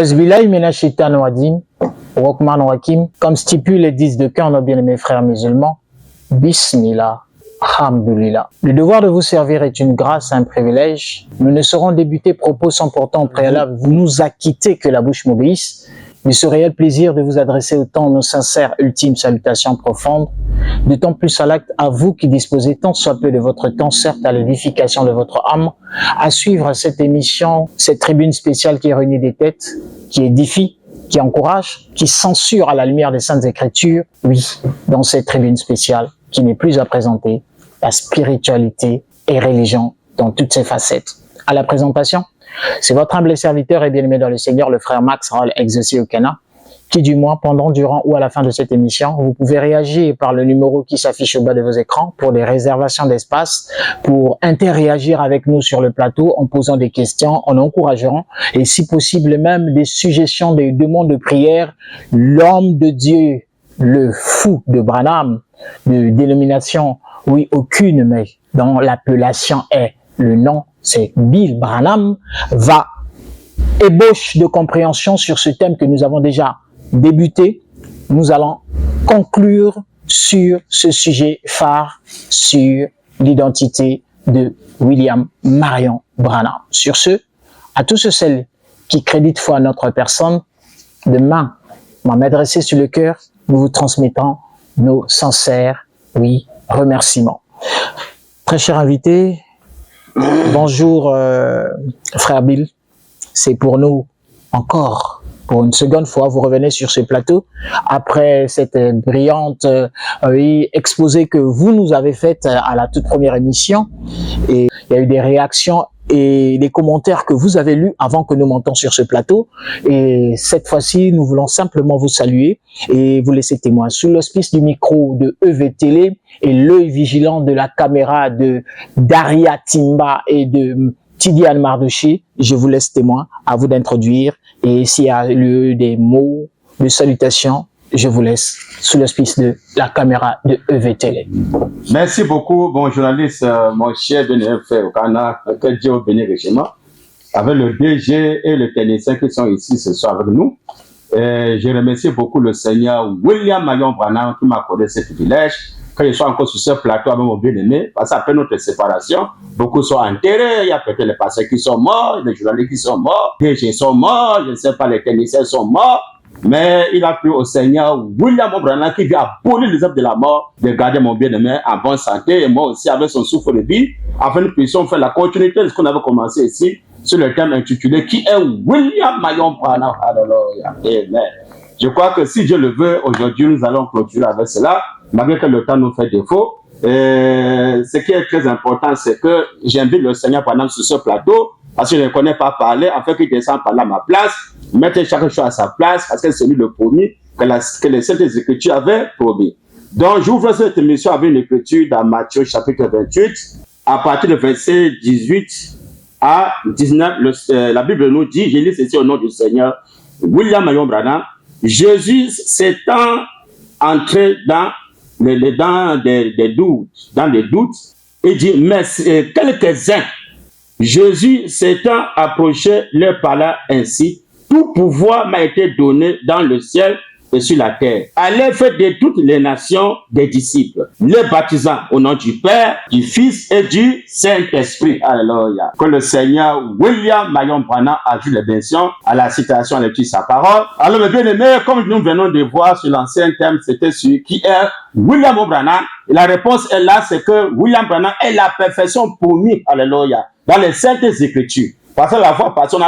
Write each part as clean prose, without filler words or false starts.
Azbilaï Menachitano Wadim, Wokman Wakim, comme stipule les 10 de cœur, nos bien-aimés frères musulmans, Bismillah, Alhamdulillah. Le devoir de vous servir est une grâce, un privilège. Nous ne saurons débuter propos sans pourtant au préalable vous nous acquitter que la bouche m'obéisse. Mais ce réel plaisir de vous adresser autant nos sincères, ultimes salutations profondes, d'autant plus à l'acte à vous qui disposez tant soit peu de votre temps, certes à l'édification de votre âme, à suivre cette émission, cette tribune spéciale qui réunit des têtes, qui édifie, qui encourage, qui censure à la lumière des Saintes Écritures. Oui, dans cette tribune spéciale qui n'est plus à présenter, la spiritualité et religion dans toutes ses facettes. À la présentation, c'est votre humble serviteur et bien-aimé dans le Seigneur, le frère Max Raoul, exaucé au Cana, qui du moins, pendant, durant ou à la fin de cette émission, vous pouvez réagir par le numéro qui s'affiche au bas de vos écrans pour des réservations d'espace, pour interréagir avec nous sur le plateau en posant des questions, en encourageant et si possible même des suggestions, des demandes de prière. L'homme de Dieu, le fou de Branham, de dénomination, oui, aucune, mais dont l'appellation est le nom, c'est Bill Branham, va ébauche de compréhension sur ce thème que nous avons déjà débuté. Nous allons conclure sur ce sujet phare, sur l'identité de William Marion Branham. Sur ce, à tous ceux qui créditent foi à notre personne, de main m'adresser sur le cœur, nous vous transmettons nos sincères, oui, remerciements. Très cher invité, bonjour frère Bill, c'est pour nous encore, pour une seconde fois, vous revenez sur ce plateau après cette brillante exposé que vous nous avez faite à la toute première émission, et il y a eu des réactions et des commentaires que vous avez lus avant que nous montions sur ce plateau, et cette fois-ci nous voulons simplement vous saluer et vous laisser témoin sous l'auspice du micro de EV Télé et l'œil vigilant de la caméra de Daria Timba et de Tidiane Mardoché. Je vous laisse témoin, à vous d'introduire, et s'il y a lieu des mots de salutation, je vous laisse sous l'auspice de la caméra de EV Télé. Merci beaucoup, bon journaliste, mon cher bien-aimé frère Okana, que Dieu bénisse richement, avec le DG et le technicien qui sont ici ce soir avec nous. Et je remercie beaucoup le Seigneur William Marion Branham qui m'a accordé ce privilège, que je sois encore sur ce plateau avec mon bien-aimé, parce qu'après notre séparation, beaucoup sont enterrés, il y a peut-être les pasteurs qui sont morts, les journalistes qui sont morts, les DG sont morts, je ne sais pas, les techniciens sont morts. Mais il a plu au Seigneur William Branham qui vient abolir les œuvres de la mort, de garder mon bien-aimé en bonne santé et moi aussi avec son souffle de vie, afin que nous puissions faire la continuité de ce qu'on avait commencé ici sur le thème intitulé qui est William Marion Branham. Alléluia. Amen. Je crois que si Dieu le veut, aujourd'hui nous allons clôturer avec cela, malgré que le temps nous fait défaut. Et ce qui est très important, c'est que j'invite le Seigneur Branham sur ce plateau, parce que je ne connais pas parler, afin qu'il descende par là à ma place, mettre chaque chose à sa place, parce que c'est lui le premier que les Saintes Écritures avaient promis. Donc, j'ouvre cette émission avec une écriture dans Matthieu chapitre 28, à partir du verset 18 à 19. La Bible nous dit, je lis ceci au nom du Seigneur, William Marion Branham, Jésus s'étant entré dans les doutes, il dit, mais quelques-uns, Jésus s'étant approché leur parla ainsi, tout pouvoir m'a été donné dans le ciel et sur la terre. Allez faire de toutes les nations des disciples, les baptisant au nom du Père, du Fils et du Saint-Esprit. Alléluia. Que le Seigneur William Marion Branham ajoute les bénédictions à la citation et sa parole. Alors, mes bien-aimés, comme nous venons de voir sur l'ancien thème, c'était celui qui est William Branham. Et la réponse est là, c'est que William Branham est la perfection promise. Alléluia. Dans les Saintes Écritures. Parce que la fois passée, on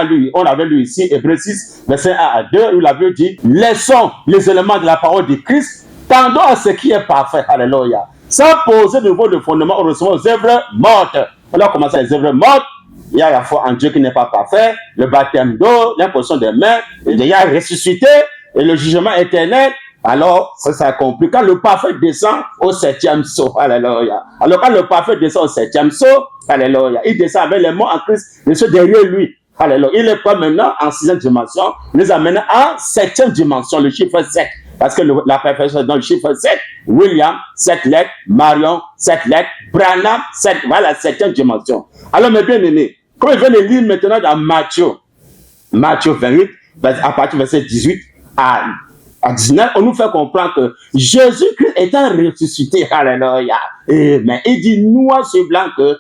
avait lu ici, Hébreux 6, verset 1 à 2, où il avait dit, laissons les éléments de la parole de Christ, tendons à ce qui est parfait. Alléluia. Sans poser de nouveau le fondement, on reçoit aux œuvres mortes. On a commencé les œuvres mortes. Il y a la foi en Dieu qui n'est pas parfait, le baptême d'eau, l'imposition des mains, il y a ressuscité, et le jugement éternel. Alors, ça s'accomplit. Quand le parfait descend au 7e saut, alléluia. Alors, quand le parfait descend au 7e saut, alléluia, il descend avec les mots en Christ, les choses derrière lui, alléluia. Il est pas maintenant en 6e dimension, il les amène en 7e dimension, le chiffre 7. Parce que la perfection dans le chiffre 7, William, 7 lettres, Marion, 7 lettres, Branham, 7, voilà, 7e dimension. Alors, mes bien-aimés, comme je viens de lire maintenant dans Matthieu 28, à partir du verset 18 à 19, on nous fait comprendre que Jésus-Christ étant ressuscité, alléluia, mais il dit noir sur blanc que,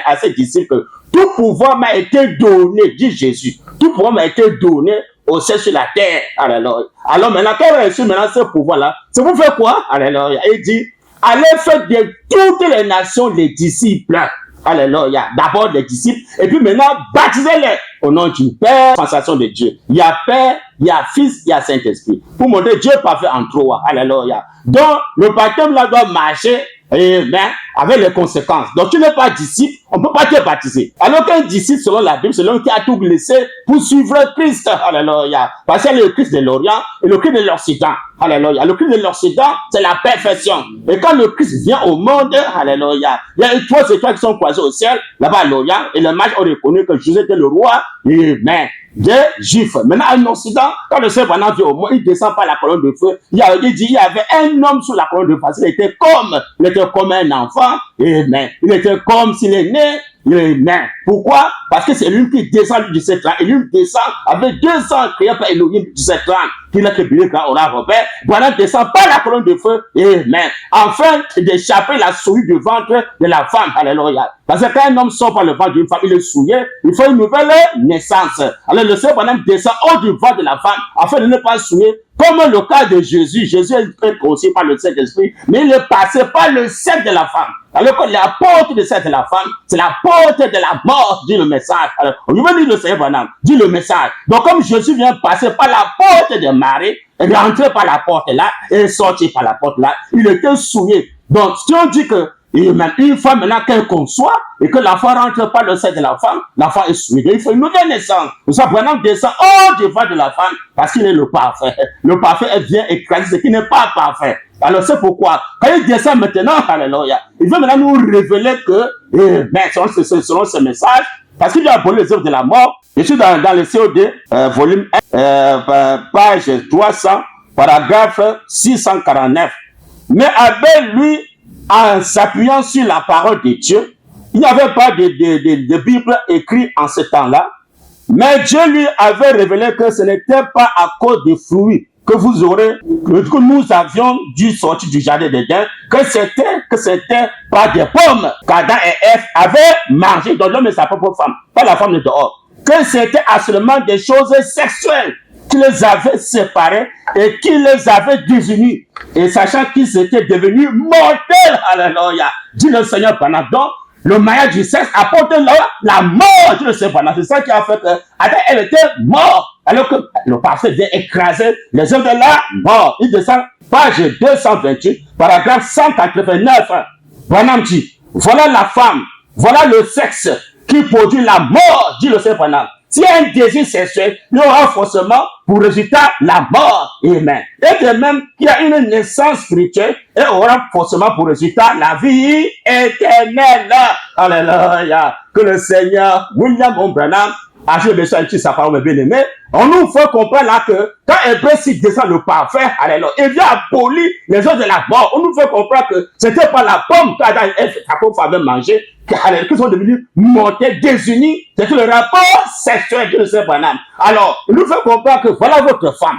à ses disciples que tout pouvoir m'a été donné, dit Jésus, tout pouvoir m'a été donné au ciel sur la terre, alléluia. Alors maintenant, quand on a reçu maintenant ce pouvoir-là, c'est pour faire quoi, alléluia? Il dit, allez faire de toutes les nations les disciples. Alléluia. D'abord les disciples, et puis maintenant, baptisez-les au nom du Père, sensation de Dieu. Il y a Père, il y a Fils, il y a Saint-Esprit. Pour montrer Dieu parfait en trois. Alléluia. Donc, le baptême là doit marcher, avec les conséquences. Donc, tu n'es pas disciple, on ne peut pas te baptiser. Alors qu'un disciple, selon la Bible, c'est l'homme qui a tout laissé pour suivre Christ. Alléluia. Parce qu'il y a le Christ de l'Orient et le Christ de l'Occident. Alléluia. Le Christ de l'Occident, c'est la perfection. Et quand le Christ vient au monde, alléluia, il y a trois étoiles qui sont croisées au ciel, là-bas à l'Orient, et les mages ont reconnu que Jésus était le roi, des Juifs. Maintenant, en Occident, quand le Seigneur vient au monde, il descend par la colonne de feu. Il dit, il y avait un homme sous la colonne de feu. Il était comme un enfant, il était comme s'il est né. Pourquoi? Parce que c'est lui qui descend du 17 ans. Et lui descend avec 200 créés par Elohim du 17 ans. Qui n'a que brûlé quand on a Robert. Voilà, descend par la colonne de feu. Afin d'échapper la souillure du ventre de la femme. Alléluia. Parce que quand un homme sort par le ventre d'une femme, il est souillé. Il faut une nouvelle naissance. Alors le Seigneur descend hors du ventre de la femme afin de ne pas souiller. Comme le cas de Jésus. Jésus est conçu par le Saint-Esprit, mais il est passé par le sein de la femme. Alors que la porte de sein de la femme, c'est la porte de la mort, dit le message. Alors, on lui dit le Seigneur, dit le message. Donc comme Jésus vient passer par la porte de Marie, il est entré par la porte là, et est sorti par la porte là, il était souillé. Donc si on dit que même une fois maintenant qu'elle conçoit et que l'enfant rentre par le sein de la femme, l'enfant est souillé. Il faut une nouvelle naissance. Nous sommes descend hors du ventre de la femme parce qu'il est le parfait. Le parfait vient écraser ce qui n'est pas parfait. Alors c'est pourquoi, quand il descend maintenant, alléluia, il veut maintenant nous révéler que, selon ce message, parce qu'il a aboli les œuvres de la mort. Je suis dans le COD, volume 1, page 300, paragraphe 649. Mais Abel, lui, en s'appuyant sur la parole de Dieu, il n'y avait pas de Bible écrite en ce temps-là, mais Dieu lui avait révélé que ce n'était pas à cause des fruits que vous aurez, que nous avions dû sortir du jardin d'Éden, que c'était pas des pommes qu'Adam et Ève avaient mangé, donc l'homme et sa propre femme, pas la femme de dehors, que c'était absolument des choses sexuelles qui les avaient séparés et qui les avaient désunis. Et sachant qu'ils étaient devenus mortels, alléluia, dit le Seigneur pendant donc, le mariage du sexe apporte la mort, dit le Seigneur pendant. C'est ça qui a fait que Adam, elle était morte. Alors que le parfait vient écraser les œuvres de la mort. Il descend, page 228, paragraphe 189. Bonhomme dit, voilà la femme, voilà le sexe qui produit la mort, dit le Seigneur pendant. S'il y a un désir sexuel, il y aura forcément pour résultat la mort. Amen. Et de même qu'il y a une naissance spirituelle, et aura forcément pour résultat la vie éternelle. Alléluia. Que le Seigneur, William Branham, a joué besoin de sa parole bien-aimée. On nous fait comprendre là que quand Hébreu descend le parfait, alléluia, il vient abolir les œuvres de la mort. On nous fait comprendre que c'était pas la pomme qu'Adam et Jacob avaient mangé, qui sont devenus mortels, désunis. C'était le rapport sexuel de ce bonhomme. Alors, il nous fait comprendre que voilà votre femme.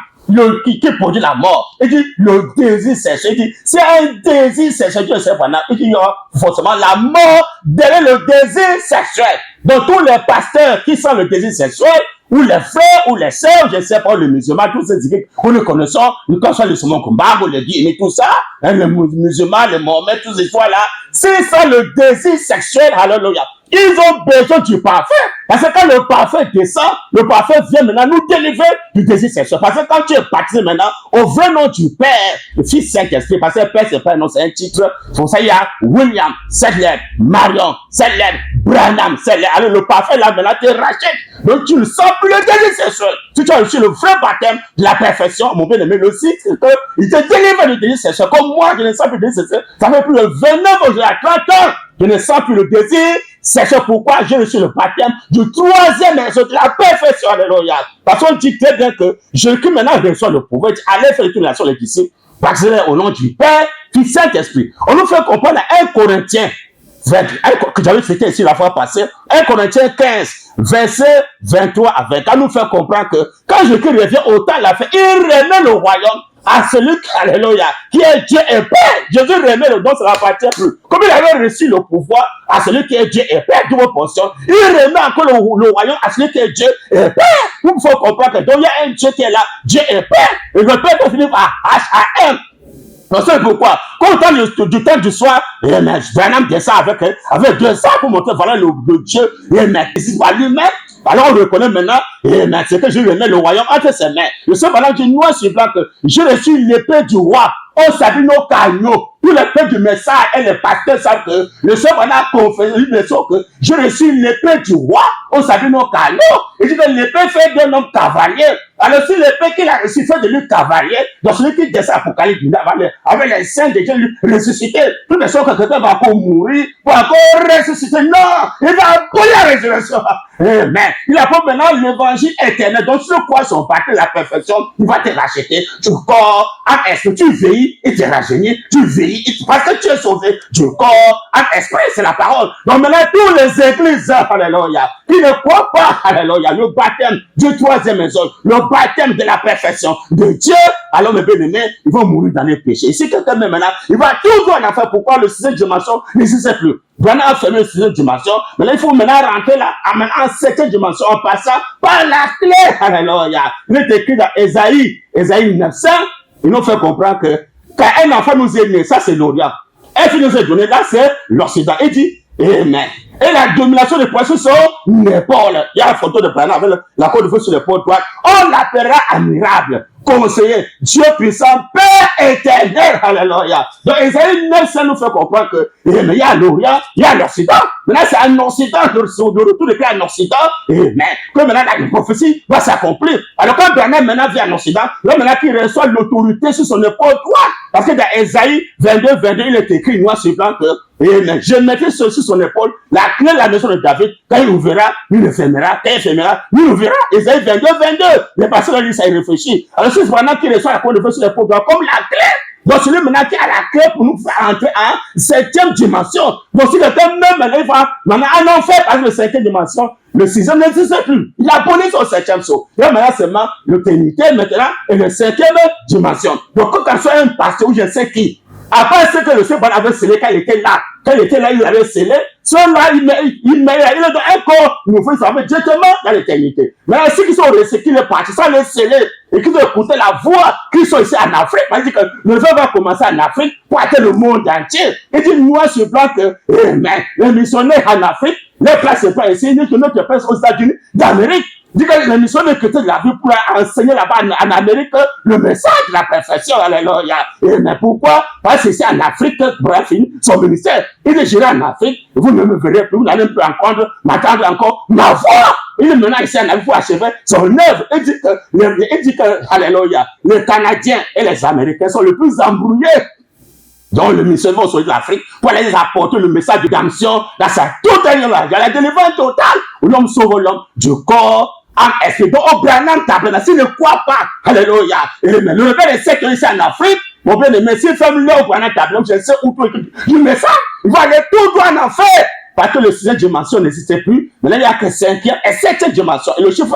Qui produit la mort. Il dit le désir sexuel. Il dit c'est un désir sexuel. Il dit il y aura forcément la mort derrière le désir sexuel. Donc tous les pasteurs qui sont le désir sexuel, ou les frères, ou les sœurs, je ne sais pas, les musulmans, tous ces équipes que nous connaissons, nous connaissons le Simon Kumbago, le Guy, mais tout ça, hein, les musulmans, les Mohamed, tous ces fois-là, c'est ça le désir sexuel, alléluia. Ils ont besoin du parfait. Parce que quand le parfait descend, le parfait vient maintenant nous délivrer du désir sexuel. Parce que quand tu es baptisé maintenant, au vrai nom du Père, le Fils Saint-Esprit, parce que Père, c'est pas un nom, c'est un titre. Pour ça, il y a William, Sedler, Marion, Sedler, Branham, Sedler. Alors le parfait là maintenant te rachète. Donc tu ne sens plus le désir sexuel. Si tu as reçu le vrai baptême de la perfection, mon bien-aimé, le site, il te délivre du désir sexuel. Comme moi, je ne sens plus le désir sexuel. Ça fait plus de 29 ans, j'ai 30 ans. Je ne sens plus le désir. C'est pourquoi j'ai reçu le baptême du troisième épisode de la perfection. Alléluia. Parce qu'on dit très bien que Jésus maintenant reçoit le pouvoir. Allez faire une nation les disciples. Baptisez au nom du Père, du Saint-Esprit. On nous fait comprendre à 1 Corinthiens que j'avais cité ici la fois passée, 1 Corinthiens 15, verset 23 à 24, nous fait comprendre que quand Jésus revient au temps de la fin, il remet le royaume à celui alléluia, qui est Dieu et Père. Jésus remet le don, ça n'appartient plus. Comme il avait reçu le pouvoir à celui qui est Dieu et Père, double portion, il remet encore le royaume à celui qui est Dieu et Père. Il faut comprendre que donc il y a un Dieu qui est là, Dieu et Père, et le Père peut finir par H-A-M. Non, c'est pourquoi, quand au temps du temps du soir, Branham descend avec 200 pour montrer, voilà le Dieu, et il voit lui-même. Alors on reconnaît maintenant, c'est que je remets le royaume entre ses mains. Le Saint Branham dit, noir sur blanc, que j'ai reçu l'épée du roi. On s'habille nos cagnots. Tous les peuples du message et les pasteurs savent que le Saint Branham a confessé une leçon que j'ai reçu l'épée du roi. On s'habille nos cagnots. Il dit que l'épée fait d'un homme cavalier. Alors si l'épée qu'il a reçu fait de lui cavalier, donc celui qui descend à l'Apocalypse, avec les saints de Dieu ressuscité, toutes les choses que quelqu'un va encore mourir, pour encore ressusciter. Non, il va abolir la résurrection. Mais il apporte maintenant l'évangile éternel. Donc si tu crois son baptême, la perfection, il va te racheter du corps à esprit. Tu veilles, il te rajeunit. Tu veilles, parce que tu es sauvé du corps à esprit. C'est la parole. Donc maintenant, tous les églises, alléluia, qui ne croient pas, alléluia, le baptême du troisième maison, le baptême de la perfection de Dieu, alors mes bien-aimés, ils vont mourir dans les péchés. Et si quelqu'un met maintenant, il va toujours en enfer. Pourquoi le sixième dimension n'existe plus? Branham a fermé le sixième dimension. Maintenant, il faut maintenant rentrer là, en septième dimension, en passant par la clé. Alléluia. Il est écrit dans Ésaïe 900. Ils nous fait comprendre que quand un enfant nous est né, ça c'est l'Orient. Un fils nous est donné, là c'est l'Occident. Il dit, Amen. Et la domination des poissons sur l'épaule. Il y a la photo de Branham avec la côte de feu sur l'épaule droite. On l'appellera admirable, conseiller, Dieu puissant, Père éternel. Alléluia. Donc, Isaïe 9, ça nous fait comprendre que il y a l'Orient, il y a l'Occident. Maintenant, c'est un Occident, de retour de paix en Occident. Mais que maintenant, la prophétie va s'accomplir. Alors, quand Branham maintenant vient en Occident, là, maintenant, qu'il reçoit l'autorité sur son épaule droite. Parce que dans Isaïe 22, il est écrit noir sur blanc que je mettrai sur son épaule la clé de la maison de David. Quand il ouvrira, il le fermera. Quand il fermera, il ouvrira. Isaïe 22. Les pasteurs disent ça, ils réfléchissent. Alors, c'est pendant qu'il reçoit la clé de feu sur l'épaule droite, comme la clé. Donc, celui maintenant qui a la clé pour nous faire entrer en septième dimension. Donc, si quelqu'un même, il va maintenant en enfer avec la cinquième dimension, le sixième n'existe plus. Il a abonné son septième saut. Et maintenant, seulement l'éternité maintenant et le cinquième dimension. Donc, quand on soit un pasteur ou je sais qui, après ce que le Seigneur avait scellé quand il était là, il avait scellé, celui-là, il est dans un corps nouveau, il s'en va directement dans l'éternité. Mais ceux qui sont restés, qui sont partis, sans les sceller, et qui ont écouté la voix, qui sont ici en Afrique, il dit que le Seigneur va commencer en Afrique pour atteindre le monde entier. Il dit, noir sur blanc que, les missionnaires en Afrique, les places n'est pas ici, ni que notre place aux États-Unis d'Amérique. Dit que les missionnaires que de la vie pour enseigner là-bas en Amérique le message de la perfection. Alléluia. Mais pourquoi? Parce que c'est en Afrique que Branham finit son ministère. Il est géré en Afrique. Vous ne me verrez plus. Vous n'allez plus m'entendre encore ma voix. Il est maintenant ici en Afrique pour achever son œuvre. Il dit que, alléluia, les Canadiens et les Américains sont les plus embrouillés. Donc, le missionnaire au de l'Afrique pour aller apporter le message de rédemption dans sa totalité. Il y a la délivrance totale où l'homme sauve l'homme du corps en esprit. Donc, au Branham tabernacle, s'il ne croit pas, alléluia, le réveil des sectes ici en Afrique, mon bien-aimé, s'il fait mieux au Branham tabernacle, je sais où tout le message, il va aller tout droit en enfer. Parce que le sixième dimension n'existait plus. Maintenant, il n'y a que cinquième et septième dimension. Et le chiffre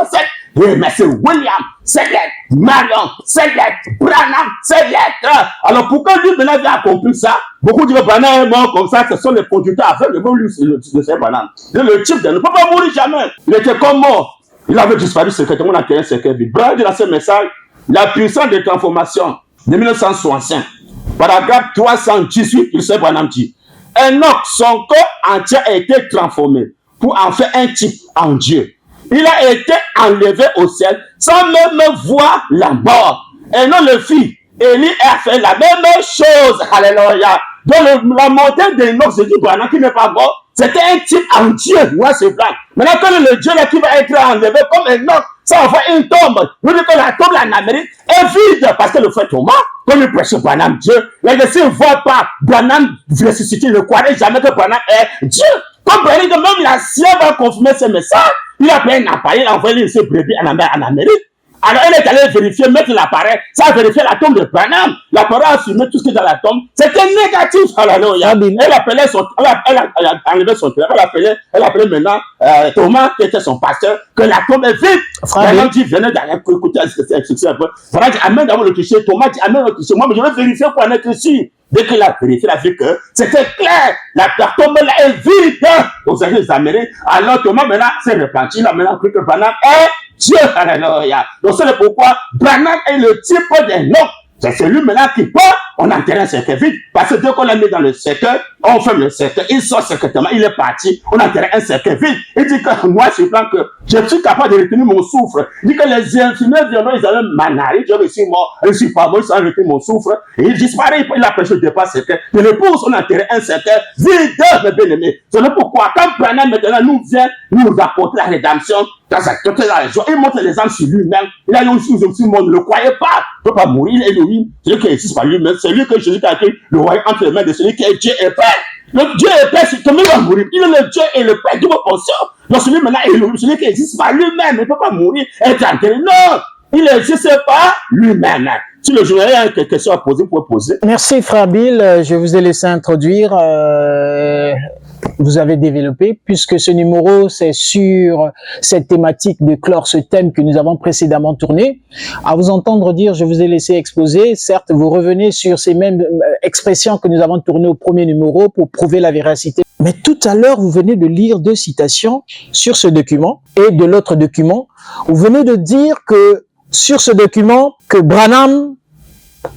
7, mais c'est William, 7 lettres, Marion, 7 lettres, Branham, 7 lettres. Alors, pourquoi lui maintenant vient accomplir ça? Beaucoup disent que Branham est mort comme ça, ce sont les producteurs aveugles. Le Branham. Le type ne peut pas mourir jamais. Il était comme mort. Il avait disparu secrètement dans un cercle vide. Branham dit dans ce message, la puissance de transformation de 1965, paragraphe 318, le Seigneur Branham dit, Enoch, son corps entier a été transformé pour en faire un type en Dieu. Il a été enlevé au ciel sans même voir la mort. Enoch le fit. Élie a fait la même chose. Alléluia. Donc la montée d'Enoch, c'est dit Branham qui n'est pas mort. C'était un type en Dieu. Moi, c'est blanc. Maintenant, quand le Dieu là qui va être enlevé comme Enoch, ça va faire une tombe. Nous disons que la tombe là en Amérique est vide parce que le fait Thomas, comme il prêche Branham Dieu, les gens ne voient pas Branham ressusciter, ne croiraient jamais que Branham est Dieu. Comme Branham, même la science va confirmer ce message, il a pris un appareil, il a envoyé ses brebis en Amérique. Alors elle est allée vérifier, mettre l'appareil, ça a vérifié la tombe de Branham. L'appareil a filmé tout ce qui est dans la tombe. C'était négatif. Alléluia. Elle appelait elle a enlevé son téléphone, elle appelait maintenant Thomas, qui était son pasteur, que la tombe est vide. Branham dit, venez d'aller écouter un peu. Branham dit, amène d'abord le cliché. Thomas dit, amène le cliché. Moi, mais je vais vérifier pour en être sûr. Dès qu'il a vérifié, il a vu que c'était clair. La tombe là est vide. Donc, ça les Américains. Alors, Thomas maintenant s'est repenti. Il a maintenant cru que Branham est Dieu. Alléluia. Donc, c'est pourquoi Branham est le type d'un homme. C'est celui maintenant qui part, on enterre un cercueil vide. Parce que dès qu'on l'a mis dans le cercueil, on ferme le cercueil, il sort secrètement, il est parti, on enterre un cercueil vide. Il dit que moi, je pense que je suis capable de retenir mon souffle. Il dit que les infirmiers viendront, ils allaient m'analyser, je suis mort, je ne suis pas mort, ils ont retenir mon souffle. Et il disparaît, il a prêché le départ cercueil. De l'épouse, on enterre un cercueil vide, mes bien-aimés. C'est pourquoi, quand Branham maintenant nous vient nous apporter la rédemption, dans sa totale joie, il montre l'exemple sur lui-même. Il a aussi le monde ne le croyait pas. Il ne peut pas mourir, il est Elohim, celui qui existe par lui-même, celui que Jésus a créé, le royaume entre les mains de celui qui est Dieu et Père. Le Dieu et Père, c'est comme il va mourir. Il est le Dieu et le Père de vos penseurs. Donc celui maintenant est Elohim, celui qui existe par lui-même, il ne peut pas mourir, être enterré. Non, il n'existe pas lui-même. Si le journaliste a quelque chose à poser, vous pouvez poser. Merci frère Bill, je vous ai laissé introduire. Vous avez développé, puisque ce numéro, c'est sur cette thématique de clore ce thème que nous avons précédemment tourné. À vous entendre dire, je vous ai laissé exposer. Certes, vous revenez sur ces mêmes expressions que nous avons tournées au premier numéro pour prouver la véracité. Mais tout à l'heure, vous venez de lire 2 citations sur ce document et de l'autre document. Vous venez de dire que sur ce document, que Branham,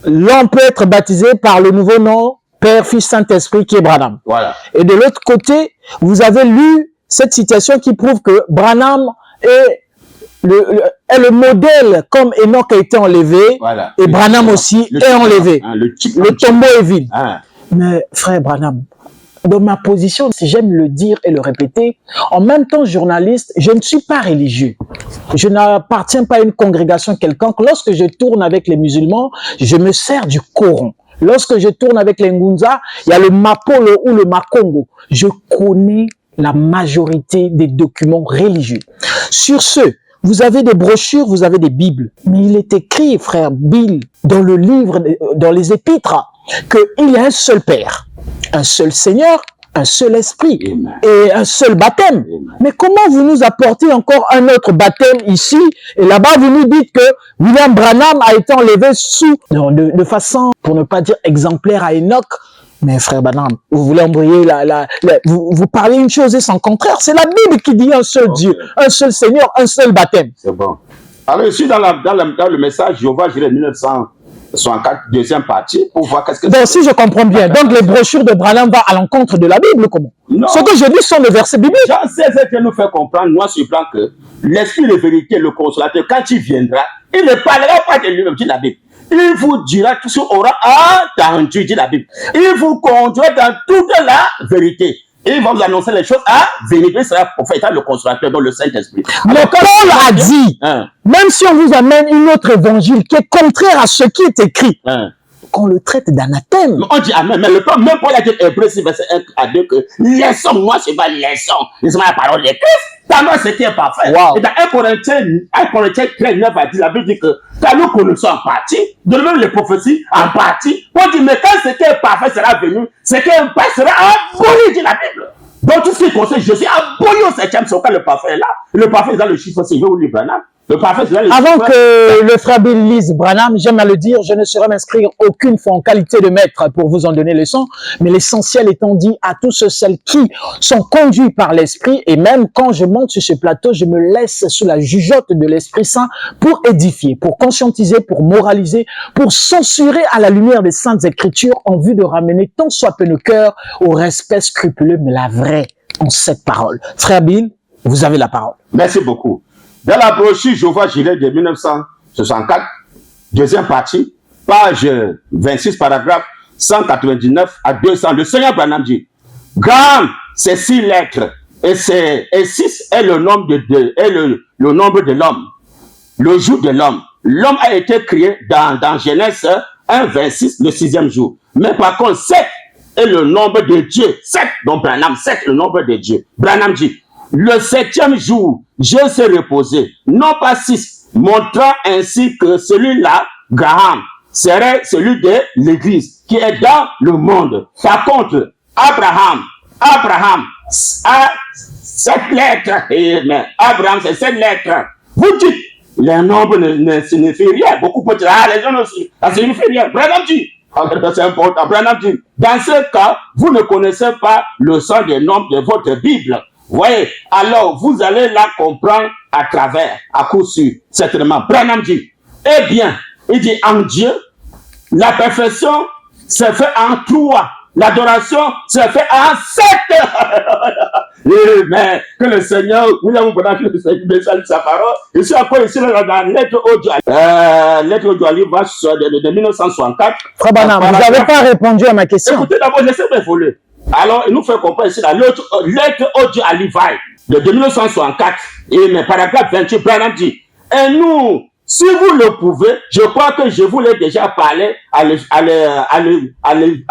l'homme peut être baptisé par le nouveau nom Père, Fils, Saint-Esprit qui est Branham. Voilà. Et de l'autre côté, vous avez lu cette citation qui prouve que Branham est le modèle comme Enoch a été enlevé, voilà. Et Branham aussi est enlevé. Le tombeau est vide. Mais frère Branham, dans ma position, si j'aime le dire et le répéter, en même temps journaliste, je ne suis pas religieux. Je n'appartiens pas à une congrégation quelconque. Lorsque je tourne avec les musulmans, je me sers du Coran. Lorsque je tourne avec les Ngunza, il y a le Mapolo ou le Makongo. Je connais la majorité des documents religieux. Sur ce, vous avez des brochures, vous avez des bibles. Mais il est écrit, frère Bill, dans le livre, dans les épîtres, qu'il y a un seul Père, un seul Seigneur, un seul esprit et un seul baptême. Mais comment vous nous apportez encore un autre baptême ici et là-bas vous nous dites que William Branham a été enlevé sous de façon, pour ne pas dire exemplaire à Enoch. Mais frère Branham, vous voulez embrayer vous parlez une chose et son contraire. C'est la Bible qui dit un seul Dieu, un seul Seigneur, un seul baptême. C'est bon. Alors ici dans le message Jéhovah Jireh 1964, deuxième partie, pour voir qu'est-ce que donc, si je comprends bien, donc les brochures de Branham vont à l'encontre de la Bible, comment? Non. Ce que je dis sont les versets bibliques. J'en sais ce que nous fait comprendre, moi, sur le plan que l'esprit de vérité, le consolateur, quand il viendra, il ne parlera pas de lui-même, dit la Bible. Il vous dira tout ce qu'on aura entendu, dit la Bible. Il vous conduira dans toute la vérité. Et il va vous annoncer les choses à venir. Il sera prophète, le consolateur, dans le Saint-Esprit. Mais Paul a dit, même si on vous amène une autre évangile qui est contraire à ce qui est écrit, qu'on le traite d'anathème. On dit amen, mais le temps, même Paul a dit Hébreux 6, verset 1 à 2, que laissons, moi, c'est pas laissons la parole de Christ. Dans moi, c'est qui est parfait. Wow. Et dans 1 Corinthiens 13, 9 a dit, la Bible dit que quand nous connaissons en partie, de même les prophéties en partie, on dit, mais quand ce qui est parfait sera venu, ce qui est parfait sera aboli, dit la Bible. Donc, tout ce qui concerne Jésus, aboli au 7e, c'est quand le parfait est là. Le parfait est dans le chiffre, c'est ou le Branham. Avant que le frère Bill lise Branham, j'aime à le dire, je ne saurais m'inscrire aucune fois en qualité de maître pour vous en donner leçon, mais l'essentiel étant dit à tous celles qui sont conduits par l'Esprit, et même quand je monte sur ce plateau, je me laisse sous la jugeote de l'Esprit Saint pour édifier, pour conscientiser, pour moraliser, pour censurer à la lumière des Saintes Écritures en vue de ramener tant soit peu nos cœurs au respect scrupuleux, mais la vraie en cette parole. Frère Bill, vous avez la parole. Merci beaucoup. Dans la brochure Jéhovah Jireh de 1964, deuxième partie, page 26, paragraphe 199 à 200, le Seigneur Branham dit, grand, c'est 6 lettres, et 6 est le nombre le nombre de l'homme, le jour de l'homme. L'homme a été créé dans Genèse 1, 26, le 6e jour. Mais par contre, 7 est le nombre de Dieu. 7, donc Branham, 7 le nombre de Dieu. Branham dit, le 7e jour, Dieu s'est reposé, non pas 6, montrant ainsi que celui-là, Graham, serait celui de l'Église qui est dans le monde. Par contre, Abraham a cette lettre. Abraham, c'est cette lettre. Vous dites, les nombres ne signifient rien. Beaucoup peuvent dire, les gens aussi, ça ne signifie rien. Branham dit, c'est important. Branham dit, dans ce cas, vous ne connaissez pas le sens des nombres de votre Bible. Voyez, alors vous allez la comprendre à travers, à coup sûr, certainement. Branham dit, eh bien, il dit en Dieu, la perfection se fait en 3. L'adoration se fait en 7. Mais que le Seigneur, nous avons pendant que le Seigneur message sa parole. Et c'est encore ici dans la lettre audio. Lettre audio de 1964. Frère Branham, vous n'avez pas répondu à ma question. Écoutez d'abord, laissez-moi voler. Alors, il nous fait comprendre ici la lettre audio à Levi de 1964. Et mais paragraphe 28, Branham dit, et nous, si vous le pouvez, je crois que je vous l'ai déjà parlé à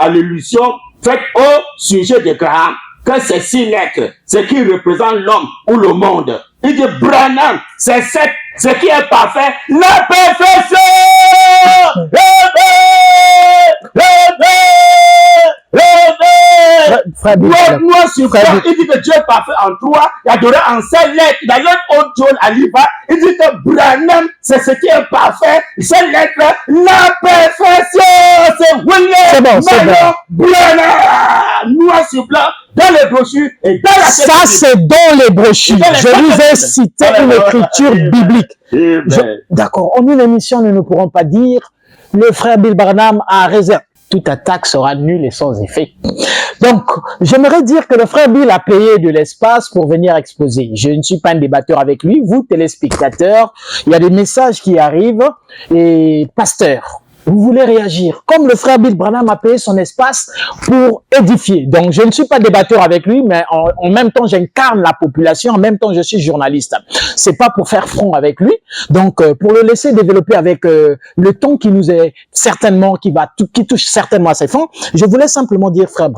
l'illusion faite au sujet de Graham, que ces 6 lettres, ce qui représente l'homme ou le monde. Il dit, Branham, c'est ce qui est parfait, la perfection. Moi, sur quoi, il dit que Dieu est parfait en 3, il adoré en 7 lettres. Dans l'autre John à Liva, il dit que Branham, c'est ce qui est parfait, 7 lettres, la perfection. C'est William Branham, noir sur blanc, dans les brochures et dans la ça, c'est dans les brochures. Je vous ai cité une écriture biblique. D'accord. En une émission, nous ne pourrons pas dire le frère Bill Branham a réserve. Toute attaque sera nulle et sans effet. Donc, j'aimerais dire que le frère Bill a payé de l'espace pour venir exposer. Je ne suis pas un débatteur avec lui. Vous, téléspectateurs, il y a des messages qui arrivent. Et pasteur, vous voulez réagir. Comme le frère Bill Branham a payé son espace pour édifier. Donc, je ne suis pas débatteur avec lui, mais en même temps, j'incarne la population. En même temps, je suis journaliste. C'est pas pour faire front avec lui. Donc, pour le laisser développer avec le ton qui nous est certainement, qui touche certainement à ses fonds, je voulais simplement dire, frère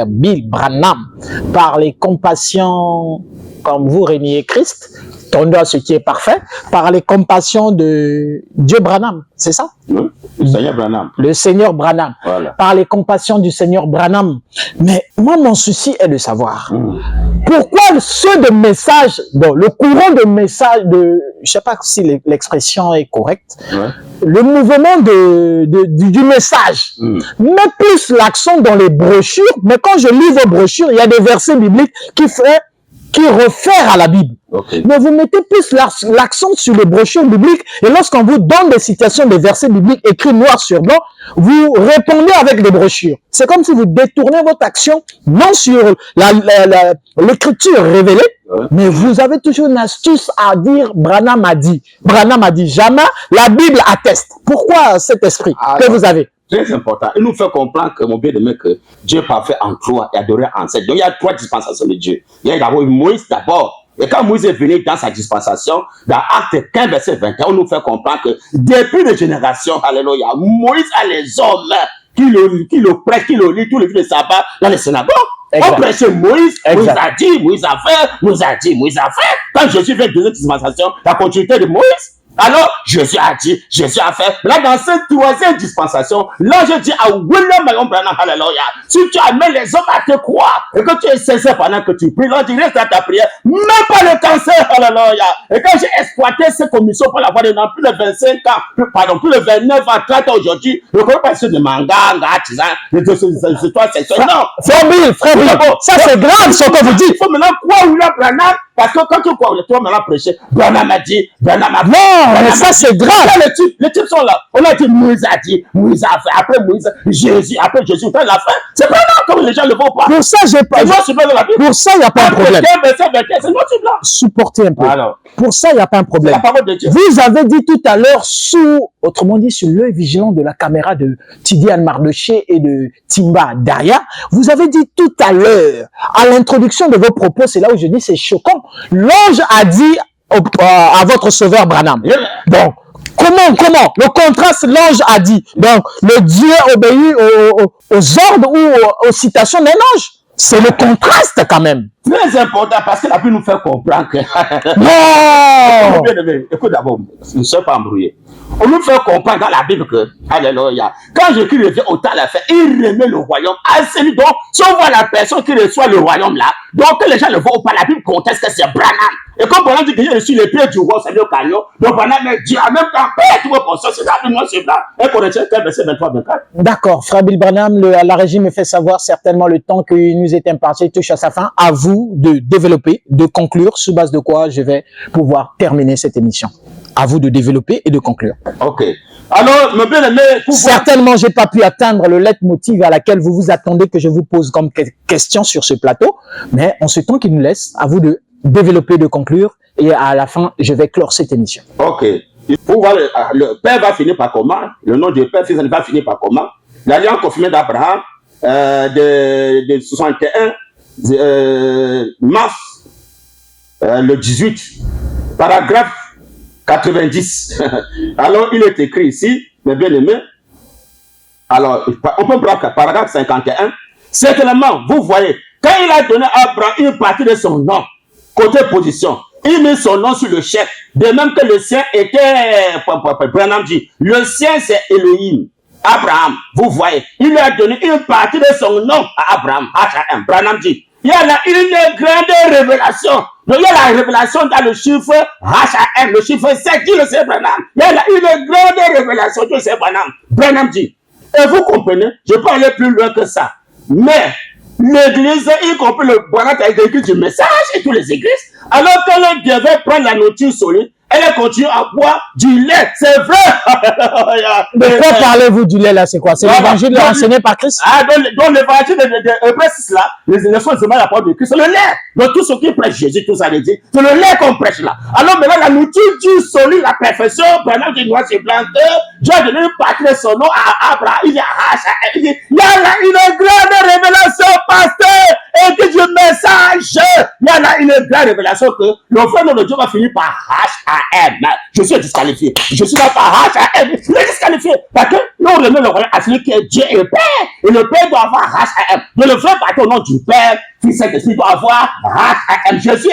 Bill Branham, par les compassions, comme vous régnez Christ, tendant à ce qui est parfait, par les compassions de Dieu Branham, c'est ça? Oui, le Seigneur Branham. Le Seigneur Branham, voilà. Par les compassions du Seigneur Branham. Mais moi, mon souci est de savoir pourquoi ceux de messages, bon, le courant de messages, je sais pas si l'expression est correcte, le mouvement du message met plus l'accent dans les brochures, mais quand je lis vos brochures, il y a des versets bibliques qui réfèrent à la Bible. Okay. Mais vous mettez plus l'accent sur les brochures bibliques et lorsqu'on vous donne des citations des versets bibliques écrits noir sur blanc, vous répondez avec des brochures. C'est comme si vous détournez votre action non sur l'écriture révélée, mais vous avez toujours une astuce à dire Branham a dit. Branham a dit jamais, la Bible atteste. Pourquoi cet esprit que vous avez? Très important. Il nous fait comprendre que, mon bien-aimé, que Dieu est parfait en 3 et adoré en 7. Donc, il y a 3 dispensations de Dieu. Il y a d'abord Moïse d'abord. Et quand Moïse est venu dans sa dispensation, dans Acte 15, verset 21, on nous fait comprendre que depuis les générations, alléluia, Moïse a les hommes qui le prêtent, qui le lisent tous les jours de sabbat dans les synagogues. On prêchait Moïse, Moïse a dit, Moïse a fait, Moïse a dit, Moïse a fait. Quand Jésus fait deuxième dispensation, la continuité de Moïse. Alors, Jésus a dit, Jésus a fait. Là, dans cette 3e dispensation, là, je dis à William Branham, alléluia, si tu amènes les hommes à te croire, et que tu es sincère pendant que tu pries, là, tu restes à ta prière, même pas le cancer, alléluia. Et quand j'ai exploité cette commission pour l'avoir dans plus de 25 ans, pardon, plus de 29 ans, 30 ans aujourd'hui, je ne connais pas ceux de Manga, Tisan, c'est toi, c'est ça. Non. Frère Bill, ça c'est grave ce que vous dites. Il faut maintenant croire William Branham, parce que quand tu crois, toi maintenant prêcher, Branham a dit, Branham a dit. Non, mais ça c'est grave. Les types sont là. On a dit, Moïse a dit, Moïse a fait. Après Moïse, Jésus, après Jésus, on l'a fait. C'est pas là comme les gens le voient pas. Pour ça, j'ai pas. Pour ça, il n'y a pas de problème. Supportez un peu. Alors, pour ça, il n'y a pas un problème. La parole de Dieu. Vous avez dit tout à l'heure autrement dit, sur l'œil vigilant de la caméra de Tidiane Mardoché et de Timba Daria, vous avez dit tout à l'heure, à l'introduction de vos propos, c'est là où je dis c'est choquant. L'ange a dit à votre sauveur Branham. Donc, comment? Le contraste, l'ange a dit. Donc, le Dieu obéit aux ordres ou aux citations d'un ange. C'est le contraste quand même. Très important parce que la Bible nous fait comprendre que... Non! Bien-aimé, écoute d'abord, je ne suis pas embrouillé. On nous fait comprendre dans la Bible que, alléluia, quand Jésus revient au temps de la fin, il remet le royaume à celui. Donc, si on voit la personne qui reçoit le royaume là, donc que les gens le voient ou pas, la Bible conteste que c'est Branham. Et comme Branham dit que j'ai reçu les pieds du roi, c'est le caillot, donc Branham dit en même temps, tout le monde c'est la Bible, c'est blanc. Et qu'on retient quel verset 23-24. D'accord, Frère Bill Branham, la régie me fait savoir certainement le temps qui nous est imparti touche à sa fin. À vous de développer, de conclure, sous base de quoi je vais pouvoir terminer cette émission. À vous de développer et de conclure. Ok. Alors, mon bien-aimé, certainement, j'ai pas pu atteindre le leitmotiv à laquelle vous vous attendez que je vous pose comme question sur ce plateau, mais en ce temps qui nous laisse, à vous de développer, de conclure, et à la fin, je vais clore cette émission. Ok. Pour voir, le Père va finir par comment? Le nom du Père, Fils, va finir par comment? L'alliance confirmée d'Abraham de 61 mars le 18, paragraphe 90. Alors, il est écrit ici, mes bien-aimés. Alors, on peut prendre paragraphe 51. Certainement, vous voyez, quand il a donné à Abraham une partie de son nom, côté position, il met son nom sur le chèque. De même que le sien était, Branham dit, le sien c'est Elohim. Abraham, vous voyez, il lui a donné une partie de son nom à Abraham. H.A.M. Branham dit, il y a là une grande révélation. Donc, il y a la révélation dans le chiffre H.A.M. Le chiffre 7, qui le sait, Branham. Il y a là une grande révélation, qui le sait, Branham. Branham dit, et vous comprenez, je peux aller plus loin que ça. Mais, l'église, y compris le Branham, a écrit du message et toutes les églises, alors qu'elle devait prendre la nourriture solide, elle continue à boire du lait, c'est vrai. De quoi parlez-vous du lait là? C'est quoi? C'est l'évangile enseigné par Christ? Ah, dans l'évangile de Hébreux là, les leçons de la parole de Christ, c'est le lait. Donc tout ce qui prêche Jésus, tout ça les dit, c'est le lait qu'on prêche là. Alors maintenant, la nourriture du solide, la perfection, pendant du noir c'est blanc, Dieu a donné une partie de son nom à Abraham. Il y a il y a là une grande révélation, pasteur, et que du message. Il y a là une grande révélation que le frère de Dieu va finir par H.A.M. Je suis disqualifié. Je suis là par H.A.M. Je suis disqualifié. Parce que nous on remet le royaume à celui qui est Dieu et le Père. Et le Père doit avoir H.A.M. Donc le frère partir au nom du Père, Fils Saint-Esprit doit avoir H.A.M. Je suis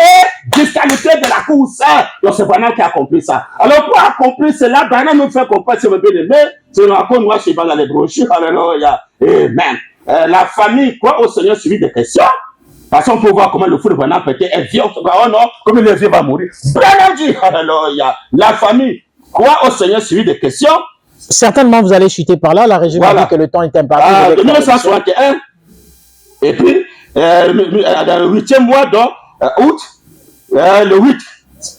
disqualifié de la course. Donc c'est Branham qui a accompli ça. Alors pour accomplir cela, Branham nous fait comprendre, c'est le bien-aimé. C'est le raconte, moi je suis pas dans les brochures. Alléluia. Amen. La famille croit au Seigneur suivi des questions. Parce qu'on peut voir comment le fou de Branham peut être vieux. Oh non, comme le vieux va mourir. Branham dit, alléluia. La famille croit au Seigneur suivi des questions. Certainement, vous allez chuter par là. La régie m'a dit que le temps est imparti. De 1961. Et puis, le 8e mois d'août, le 8,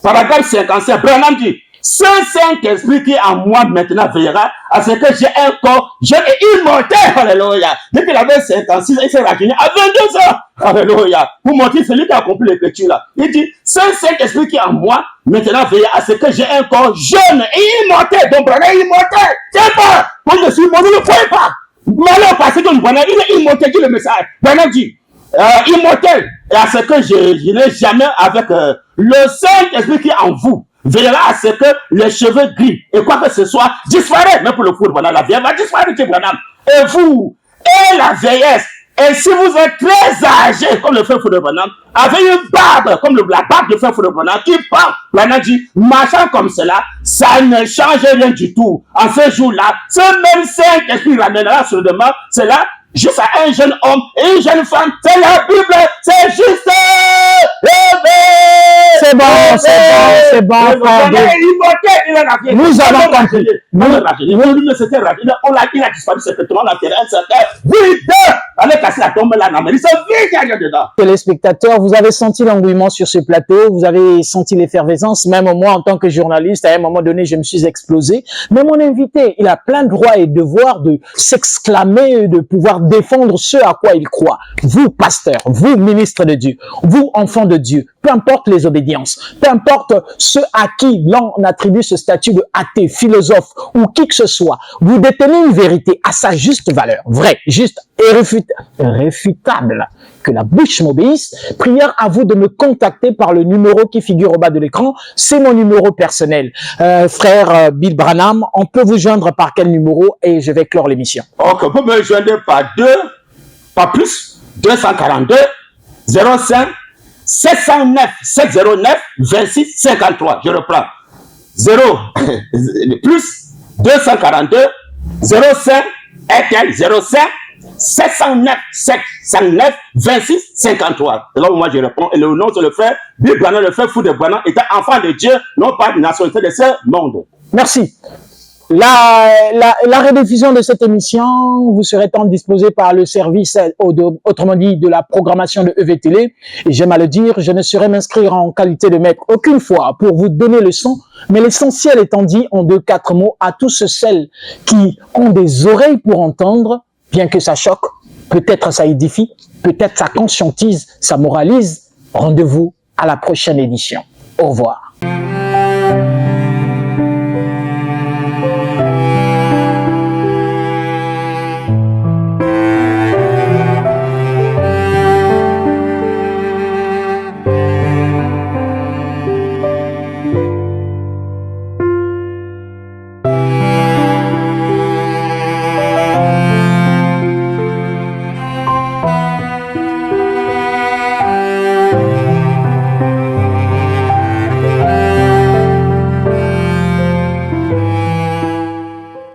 paragraphe 57, Branham dit, ce Saint-Esprit qui est en moi maintenant veillera à ce que j'ai un corps jeune et immortel. Alléluia. Dès qu'il avait 56 ans, il s'est rajeuni à 22 ans. Alléluia. Pour montrer celui qui a accompli l'écriture là. Il dit, ce Saint-Esprit qui est en moi maintenant veillera à ce que j'ai un corps jeune et immortel. Donc, Branham est immortel. C'est pas. Moi, je suis mort, ne le croyez pas. Malheur parce que Branham, il est immortel, dit le message. Branham dit, immortel. Et à ce que je n'ai jamais avec le Saint-Esprit qui est en vous. Veillera à ce que les cheveux gris et quoi que ce soit disparaissent. Même pour le fou de Branham, la vieillesse va disparaître chez Branham. Et vous, et la vieillesse, et si vous êtes très âgé, comme le frère fou de Branham, avec une barbe, comme la barbe du frère fou de Branham, qui parle, Branham dit, marchant comme cela, ça ne change rien du tout. En ce jour-là, ce même Saint-Esprit ramènera sur le demain, c'est là, juste à un jeune homme et une jeune femme. C'est la Bible, c'est juste. C'est bon, c'est bon. Nous avons compris. Il a disparu secrètement la terre. Vide. Allez casser la tombe là. Mais c'est vide qu'il y a dedans. Téléspectateurs, vous avez senti l'engouement sur ce plateau. Vous avez senti l'effervescence. Même moi, en tant que journaliste, à un moment donné, je me suis explosé. Mais mon invité, il a plein de droits et devoirs de s'exclamer, de pouvoir défendre ce à quoi il croit. Vous, pasteur, vous, ministre de Dieu, vous, enfant de Dieu, peu importe les obédiences, peu importe ceux à qui l'on attribue ce statut de athée, philosophe ou qui que ce soit, vous détenez une vérité à sa juste valeur, vraie, juste et réfutable. Que la bouche m'obéisse. Prière à vous de me contacter par le numéro qui figure au bas de l'écran. C'est mon numéro personnel. Frère Bill Branham, on peut vous joindre par quel numéro et je vais clore l'émission? Ok, vous me joindre par 2, pas plus. 242 05 709 709 26 53. Je reprends. 0 plus 242 05 05 709 709 26 53. Et là où moi je réponds, et le nom c'est le frère Bill Branham, le frère Fou de Branham, était enfant de Dieu, non pas de nationalité de ce monde. Merci. La rediffusion de cette émission vous serait disposée par le service, autrement dit, de la programmation de EVTélé. Et j'aime à le dire, je ne saurais m'inscrire en qualité de maître aucune fois pour vous donner le son, mais l'essentiel étant dit en 2-4 mots à tous celles qui ont des oreilles pour entendre, bien que ça choque, peut-être ça édifie, peut-être ça conscientise, ça moralise. Rendez-vous à la prochaine édition. Au revoir.